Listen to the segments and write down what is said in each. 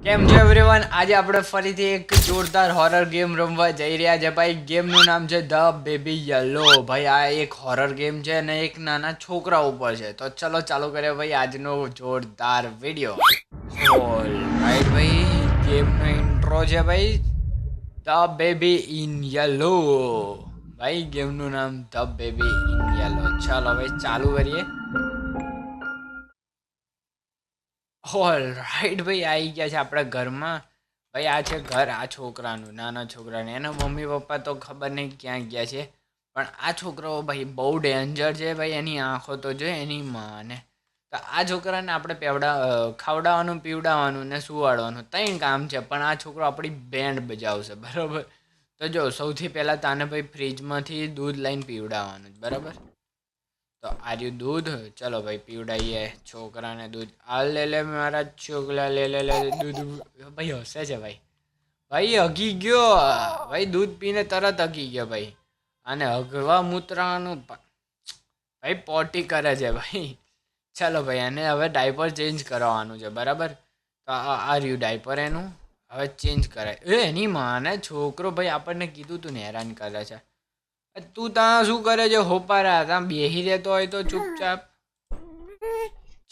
કેમ છો એવરીવન? આજે આપણે ફરીથી એક જોરદાર હોરર ગેમ રમવા જઈ રહ્યા છે ભાઈ. ગેમનું નામ છે ધ બેબી યલો. ભાઈ આ એક હોરર ગેમ છે અને એક નાના છોકરા ઉપર છે. તો ચલો ચાલુ કરીએ ભાઈ આજનો જોરદાર વિડીયો. રાઈટ ભાઈ, ગેમનો ઇન્ટ્રો છે ભાઈ ધ બેબી ઇન યલો. ભાઈ ગેમનું નામ ધ બેબી ઇન યલો. ચાલો ભાઈ ચાલુ કરીએ. ઓલ રાઈટ ભાઈ, આવી ગયા છે આપણા ઘરમાં. ભાઈ આ છે ઘર આ છોકરાનું, નાના છોકરાનું. એના મમ્મી પપ્પા તો ખબર નહીં ક્યાં ગયા છે, પણ આ છોકરો ભાઈ બહુ ડેન્જર છે ભાઈ. એની આંખો તો જો એની માને. તો આ છોકરાને આપણે ખવડાવવાનું, પીવડાવવાનું ને સુવાડવાનું ત્રણ કામ છે, પણ આ છોકરો આપણી બેન્ડ બજાવશે બરાબર. તો જો સૌથી પહેલાં તાને ભાઈ ફ્રીજમાંથી દૂધ લઈને પીવડાવવાનું જ બરાબર. તો આર્યું દૂધ, ચલો ભાઈ પીવડાવીએ છોકરાને દૂધ. આ લે મારા છોકરા, લે દૂધ. ભાઈ હસે છે ભાઈ. ભાઈ હગી ગયો ભાઈ, દૂધ પીને તરત હગી ગયો ભાઈ. અને હગવા મૂતરાનું ભાઈ પોટી કરે છે ભાઈ. ચાલો ભાઈ એને હવે ડાયપર ચેન્જ કરવાનું છે બરાબર. તો આ રહ્યું ડાયપર એનું, હવે ચેન્જ કરાય. એની માને છોકરો ભાઈ આપણને કીધું તું ને હેરાન કરે છે. તું ત્યાં શું કરે છે હોપારા? ત્યાં બેહી રહેતો હોય તો ચૂપચાપ.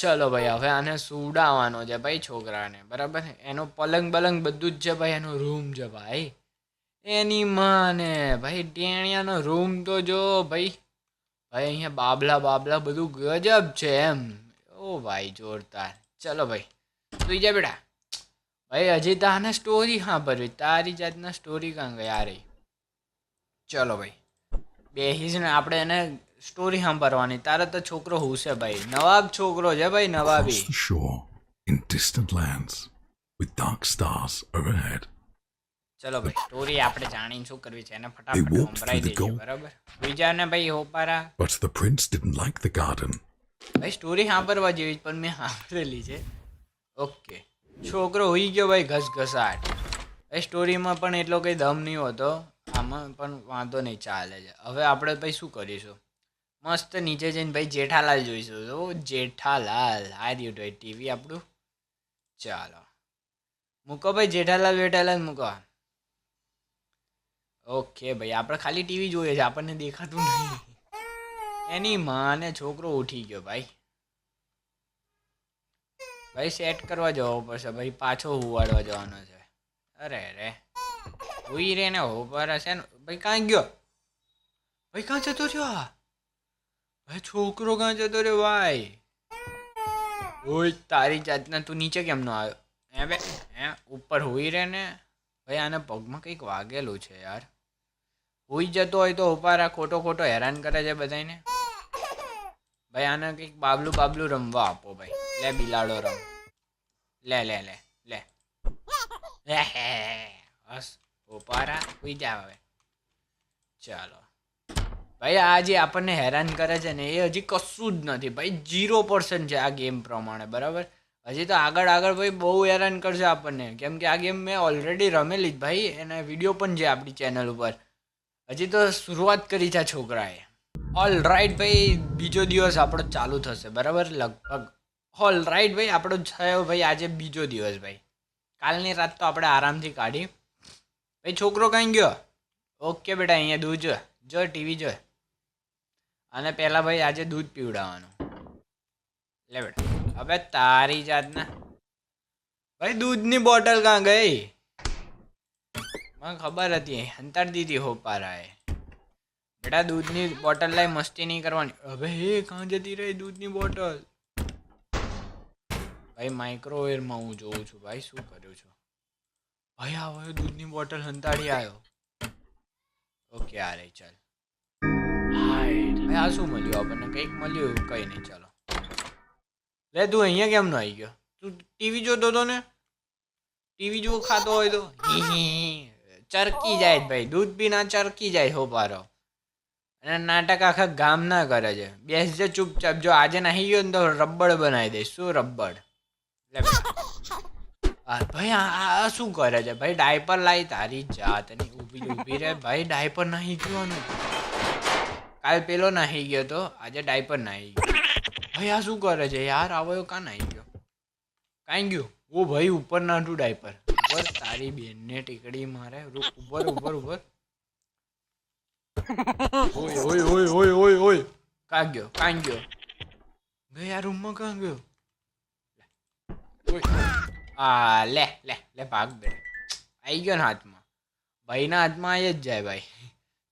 ચલો ભાઈ હવે આને સુડાવવાનો છે ભાઈ છોકરાને બરાબર. એનો પલંગ બલંગ બધું જ છે ભાઈ, એનો રૂમ છે ભાઈ. એની માને ભાઈ ટેણિયાનો રૂમ તો જો ભાઈ. ભાઈ અહીંયા બાબલા બધું ગજબ છે એમ. ઓ ભાઈ જોરદાર. ચલો ભાઈ સુઈ જા બેટા. ભાઈ હજી તાને સ્ટોરી સાંભળવી, તારી જાતના સ્ટોરી કાં ગયા રહી. ચલો ભાઈ બેહીશ ને આપણે એને સ્ટોરી સાંભળવાની. તારે તો છોકરો હું છે ભાઈ, નવાબ છોકરો છે ભાઈ, નવાબી. Across the shore, in distant lands, with dark stars overhead, ચલો ભાઈ સ્ટોરી આપણે જાણીને શું કરવી છે એને They ફટાફટ walked સંભળાઈ through the દઈએ gold- બરાબર. બીજા ને ભાઈ હોપારા. but the prince didn't like the garden. ભાઈ સ્ટોરી સાંભળવા જેવી જ, પણ મેં સાંભળેલી છે. ઓકે છોકરો હોઈ ગયો ભાઈ ઘસઘસાટ. ભાઈ સ્ટોરીમાં પણ એટલો કંઈ દમ નહીં હોતો, આમાં પણ વાંધો નહીં ચાલે છે. હવે આપણે ભાઈ શું કરીશું, મસ્ત નીચે જઈને ભાઈ જેઠાલાલ જોઈશું. તો જેઠાલાલ આ રહ્યું ભાઈ ટીવી આપણું. ચાલો મૂકો ભાઈ જેઠાલાલ મૂકો. ઓકે ભાઈ આપણે ખાલી ટીવી જોઈએ છે, આપણને દેખાતું નહીં. એની માને છોકરો ઉઠી ગયો ભાઈ. ભાઈ સેટ કરવા જવો પડશે ભાઈ, પાછો હુવાડવા જવાનો છે. અરે રે હુઈ રે ને હોપર હશે ને ભાઈ. કાં ગયો ભાઈ? કાં જતો રહ્યો ભાઈ? છોકરો કાં જતો રહ્યો ભાઈ? ઓય તારી જાતના તું નીચે કેમ નો આવ્યો? હે બે હે ઉપર હુઈ રે ને ભાઈ. આને પગમાં કંઈક વાગેલું છે યાર. હુઈ જતો હોય તો ઉપારા ખોટો હેરાન કરે છે બધાને ભાઈ. આને કંઈક બાબલું રમવા આપો ભાઈ. લે બિલાડો રમ. લે લે લે લે બસ ઉપારા હુઈ જા હવે. ચાલો ભાઈ આ જે આપણને હેરાન કરે છે ને એ હજી કશું જ નથી ભાઈ. 0% છે આ ગેમ પ્રમાણે બરાબર. હજી તો આગળ ભાઈ બહુ હેરાન કરશે આપણને, કેમ કે આ ગેમ મેં ઓલરેડી રમેલી જ ભાઈ. એના વિડીયો પણ છે આપણી ચેનલ ઉપર. હજી તો શરૂઆત કરી છે છોકરાએ. ઓલ રાઈટ ભાઈ બીજો દિવસ આપણો ચાલુ થશે બરાબર લગભગ. ઓલ રાઈટ ભાઈ આપણો થયો ભાઈ આજે બીજો દિવસ ભાઈ. કાલની રાત તો આપણે આરામથી કાઢી ભાઈ. છોકરો કાંઈ ગયો? ઓકે બેટા અહીંયા દૂધ જો ટીવી જો. અને પહેલાં ભાઈ આજે દૂધ પીવડાવવાનું. લે બેટા હવે તારી જાતના ભાઈ દૂધની બોટલ કાં ગઈ? મને ખબર હતી, અંતાડી દીધી હોપારાએ. બેટા દૂધની બોટલ લાવી, મસ્તી નહીં કરવાની. હવે હે કાં જતી રહી દૂધની બોટલ? ભાઈ માઇક્રોવેવમાં હું જોઉં છું ભાઈ શું કર્યું છું ભાઈ. આવ્યો દૂધની બોટલ હંતાડી આવ્યો. ઓકે આ રહી ચાલ. ભાઈ આ શું મળ્યું આપણને? કંઈક મળ્યું કંઈ નહીં. ચાલો લે તું અહીંયા કેમ નો આવી ગયો? તું ટીવી જોતો હતો ને? ટીવી જો ખાતો હોય તો ચરકી જાય ભાઈ. દૂધ પીના ચરકી જાય હોપારો. અને નાટક આખા ગામ ના કરે છે. બેસજે ચૂપચાપ. જો આજે નાહી ગયો ને તો રબડ બનાવી દઈશ. શું રબડ? લે ભાઈ આ શું કરે છે ભાઈ? ડાયપર લાવી તારી જાતની. ઊભી રે ભાઈ. ડાયપર નાહી ગયોનું. કાલ પેલો નાહી ગયો તો આજે ડાયપર નાહી ગયો ભાઈ. આ શું કરે છે યાર? આવ્યો કાં નાહી ગયો? કાંઈ ગયું ઓ ભાઈ ઉપર નાટું ડાયપર ઉપર તારી બેનને ટીકડી મારે ઉપર ઉપર ઉપર ઓય ઓય ઓય ઓય ઓય ઓય કાં ગયો આ રૂમમાં કાં ગયો આ લે લે લે ભાગ બે આવી ગયો ને હાથમાં ભાઈના હાથમાં આવી જ જાય ભાઈ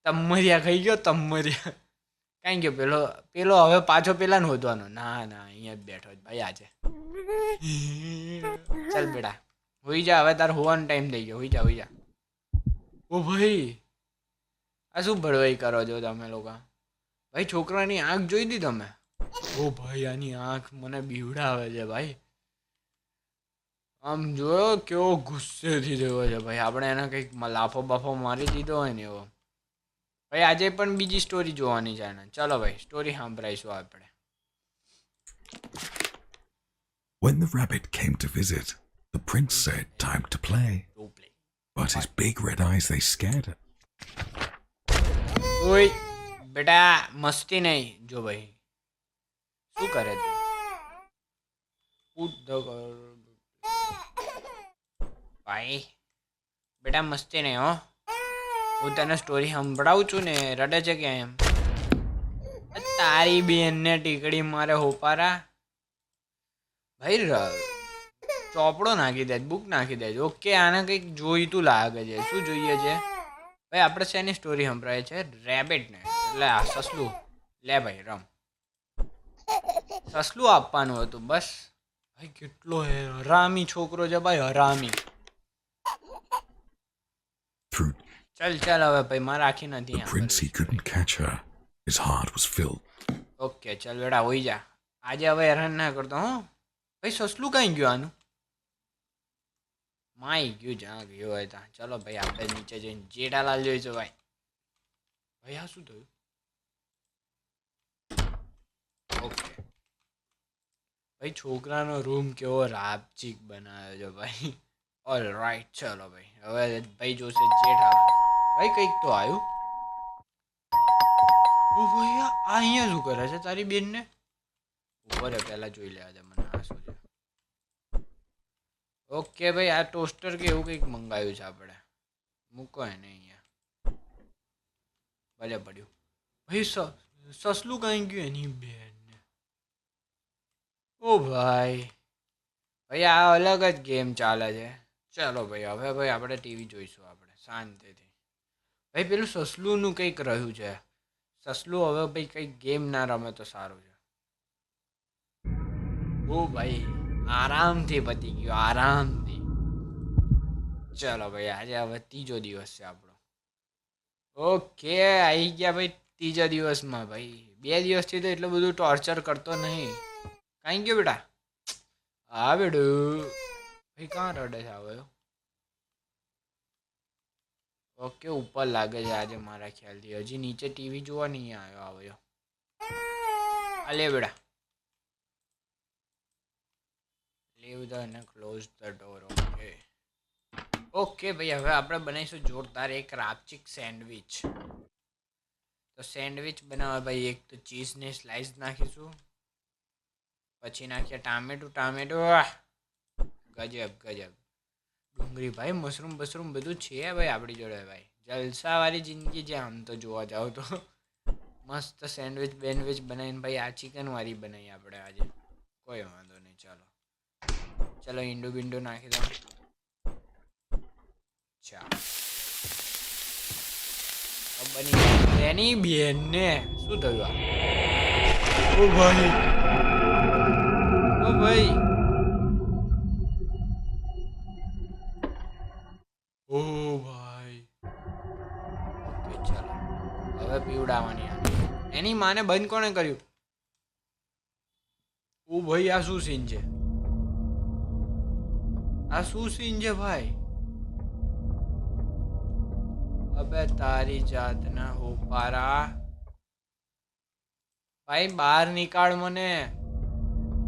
તમરિયા ખાઈ ગયો તમરિયા કાંઈ ગયો પેલો હવે પાછો પેલા ને હોદવાનો ના અહીંયા જ બેઠો જ ભાઈ આજે ચાલ બેટા હોઈ જા હવે તાર હોવાનો ટાઈમ થઈ ગયો હોઈ જા ઓ ભાઈ આ શું ભળવાઈ કરો છો તમે લોકો ભાઈ છોકરાની આંખ જોઈ દી તમે ઓ ભાઈ આની આંખ મને બીવડાવે છે ભાઈ આમ જોયો કેવો ગુસ્સેથી રહ્યો છે ભાઈ આપણે એને કંઈક લાફો બાફો મારી દીધો હોય ને એવો ભાઈ આજે પણ બીજી સ્ટોરી જોવાની છે ને ચલો ભાઈ સ્ટોરી સાંભળાઈશું આપણે When the rabbit came to visit, the prince said, "Time to play." But his big red eyes, they scared him. ઓય બેટા મસ્તી નહીં જો ભાઈ શું કરે તું ભાઈ બેટા મસ્તી નહીં હો હું તને સ્ટોરી સંભળાવું છું ને રડે છે કે એમ તારી બેનને ટીકડી મારે હોપારા ભાઈ ચોપડો નાખી દે બુક નાખી દે ઓકે આને કંઈક જોઈતું લાગે છે શું જોઈએ છે ભાઈ આપણે શેની સ્ટોરી સંભળાય છે રેબિટને એટલે આ સસલું લે ભાઈ રમ સસલું આપવાનું હતું બસ ભાઈ કેટલો હરામી છોકરો છે ભાઈ હરામી Through ચાલ હવે ભાઈ મારે આખી નથી the prince, he couldn't catch her. His heart was filled. Okay ચાલ બેટા હોઈ જા આજે હવે હેરાન ના કરતો હો ભાઈ સસલું કઈ ગયું આનું માઈ ગયું જ્યાં ગયો હોય ત્યાં ચલો ભાઈ આપણે નીચે જઈને જેઠાલાલ જોઈશું ભાઈ ભાઈ આ શું થયું ઓકે ભાઈ છોકરાનો રૂમ કેવો રાપચીક બનાવ્યો છે ભાઈ ઓલ રાઈટ ચલો ભાઈ હવે ભાઈ જોશે જેઠાલાલ ભાઈ કંઈક તો આવ્યું ઓ ભાઈ આ અહીંયા શું કરે છે તારી બેનને ઉપર પહેલા જોઈ લેવા દે મને આ શું છે ઓકે ભાઈ આ ટોસ્ટર કે એવું કંઈક મંગાવ્યું છે આપણે મૂકો એને અહીંયા ભલે પડ્યું ભાઈ સસલું કાંઈ ગયું એની બેનને ઓ ભાઈ આ અલગ જ ગેમ ચાલે છે ચાલો ભાઈ હવે ભાઈ આપણે ટીવી જોઈશું આપણે શાંતિથી ભાઈ પેલું સસલુંનું કંઈક રહ્યું છે સસલું હવે ભાઈ કંઈક ગેમ ના રમે તો સારું છે ઓ ભાઈ આરામથી પતી ગયો આરામથી ચલો ભાઈ આજે હવે ત્રીજો દિવસ છે આપણો ઓકે આવી ગયા ભાઈ ત્રીજા દિવસમાં ભાઈ 2 દિવસથી તો એટલું બધું ટોર્ચર કરતો નહીં કાંઈ ગયો બેટા હા બેડું ભાઈ કાં રડે છે આવ્યો ઓકે ઉપર લાગે છે આજે મારા ખ્યાલથી હજી નીચે ટીવી જોવા નહીં આવ્યો લે બેટા લીવ ધ અને ક્લોઝ ધ ડોર ઓકે ભાઈ હવે આપણે બનાવીશું જોરદાર એક રાપચીક સેન્ડવિચ તો સેન્ડવિચ બનાવવા ભાઈ એક તો ચીઝને સ્લાઇસ નાખીશું પછી નાખીએ ટામેટું ગજબ ડુંગળી ભાઈ મશરૂમ બધું છે ભાઈ આપણી જોડે ભાઈ જલસાવાળી જિંદગી છે આમ તો જોવા જાઓ તો મસ્ત સેન્ડવિચ બનાવીને ભાઈ આ ચિકનવાળી બનાવી આપણે આજે કોઈ વાંધો નહીં ચલો ઈંડું બીંડું નાખી દો ચાલો બની એની બેનને શું થયું ઓ ભાઈ ઓકે ચાલો હવે પીવડાવવાની એની માને બંધ કોણે કર્યું ઓ ભાઈ આ શું સીન છે ભાઈ અબે તારી જાતના હોપારા ભાઈ બહાર નીકાળ મને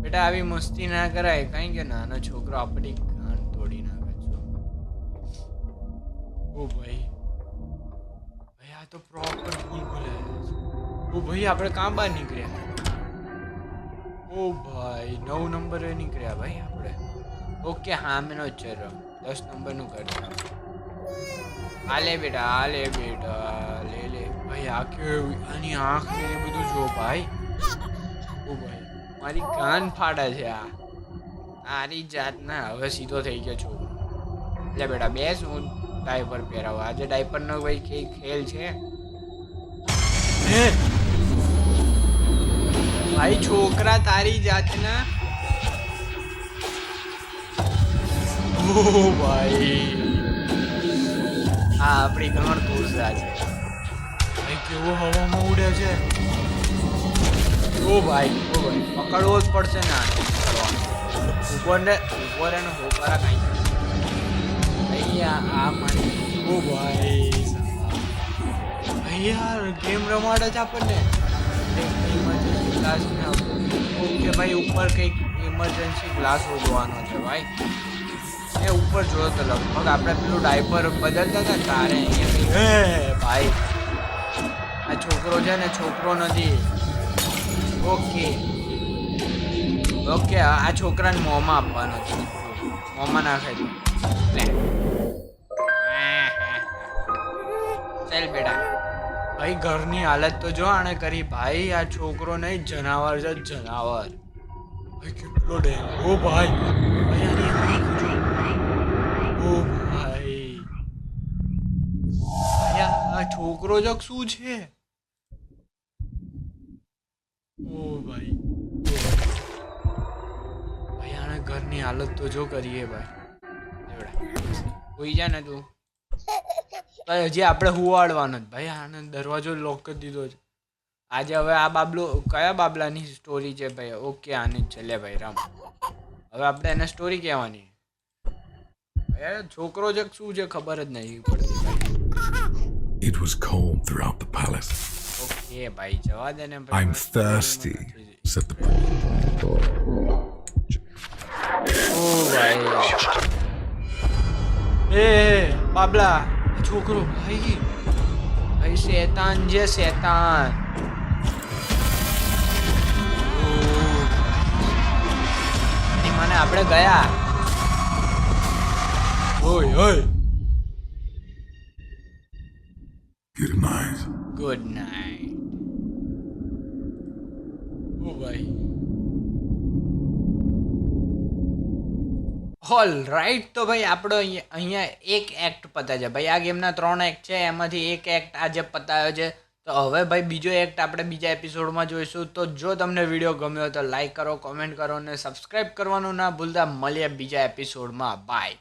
બેટા આવી મસ્તી ના કરાય કારણ કે નાનો છોકરો આપણી કાન તોડી નાખે છે ઓ ભાઈ આ તો પ્રોપર ભૂલ ઓ ભાઈ આપણે કાં બહાર નીકળ્યા ઓ ભાઈ 9 નંબરે નીકળ્યા ભાઈ આપણે ઓકે હા મેનો જ છે 10 નંબરનું ઘર છે હાલે બેટા લે ભાઈ આની આંખ ને એ બધું જો ભાઈ ઓ ભાઈ મારી કાન ફાડે છે આરી જાતના હવે સીધો થઈ ગયો છોકરો લે બેટા બેસ હું ડાયપર પહેરાવું આજે ડાયપરનો ભાઈ કઈ ખેલ છે હે ભાઈ છોકરા તારી જાતના ઓ ભાઈ આ આપણી ઘણ તુલસા છે ભાઈ કેવો હવામાં ઉડે છે ઓ ભાઈ પકડવો જ પડશે ને આને ઉભો રહે ને હોકારા કાંઈ અહીંયા આ મારી ઓ ભાઈ યાર ગેમ રમાડે છે આપણને ઇમરજન્સી ગ્લાસ ને ઓકે ભાઈ ઉપર કંઈક ઇમરજન્સી ગ્લાસ હોવાનો છે ભાઈ એ ઉપર જોયો તો લગભગ આપણે પેલું ડાયપર બદલતા હતા તારે અહીંયા હે ભાઈ આ છોકરો છે ને છોકરો નથી ઓકે આ છોકરાને મોંમાં આપવાનો છે મોંમાં નાખે છે લે ચાલ બેટા ભાઈ ઘરની હાલત તો જો આણે કરી ભાઈ આ છોકરો નહીં જનાવર છે જનાવર ભાઈ કેટલો ડેંગો ભાઈ આની આંખ જો ઓ ભાઈ આ છોકરો જ શું છે ઓ ભાઈ આને ઘરની હાલત તો જો કરીએ ભાઈ હોઈ જા ને તું હજી આપણે હુવાડવાનો જ ભાઈ આને દરવાજો લોક કરી દીધો છે આજે હવે આ બાબલો કયા બાબલાની સ્ટોરી છે ભાઈ ઓકે આની જ છે લે ભાઈ રામ હવે આપણે એને સ્ટોરી કહેવાની છોકરો છે શું છે ખબર જ નહીં પડતી It was cold throughout the palace. Okay ભાઈ જવા દે ને I'm thirsty, said the prince. ઓ ભાઈ એ બાબલા છોકરો ભાઈ શેતાન છે શેતાન મને આપણે ગયા ઓય Good night. ગુડ નાઇટ ઓ ભાઈ ઓલ રાઈટ તો ભાઈ આપણો અહીંયા એક એક્ટ પતે છે ભાઈ આ ગેમના 3 એક્ટ છે એમાંથી એક એક્ટ આજે પતાયો છે તો હવે ભાઈ બીજો એક્ટ આપણે બીજા એપિસોડમાં જોઈશું તો જો તમને વિડીયો ગમ્યો તો લાઈક કરો કોમેન્ટ કરો અને સબસ્ક્રાઈબ કરવાનું ના ભૂલતા મળીએ બીજા એપિસોડમાં બાય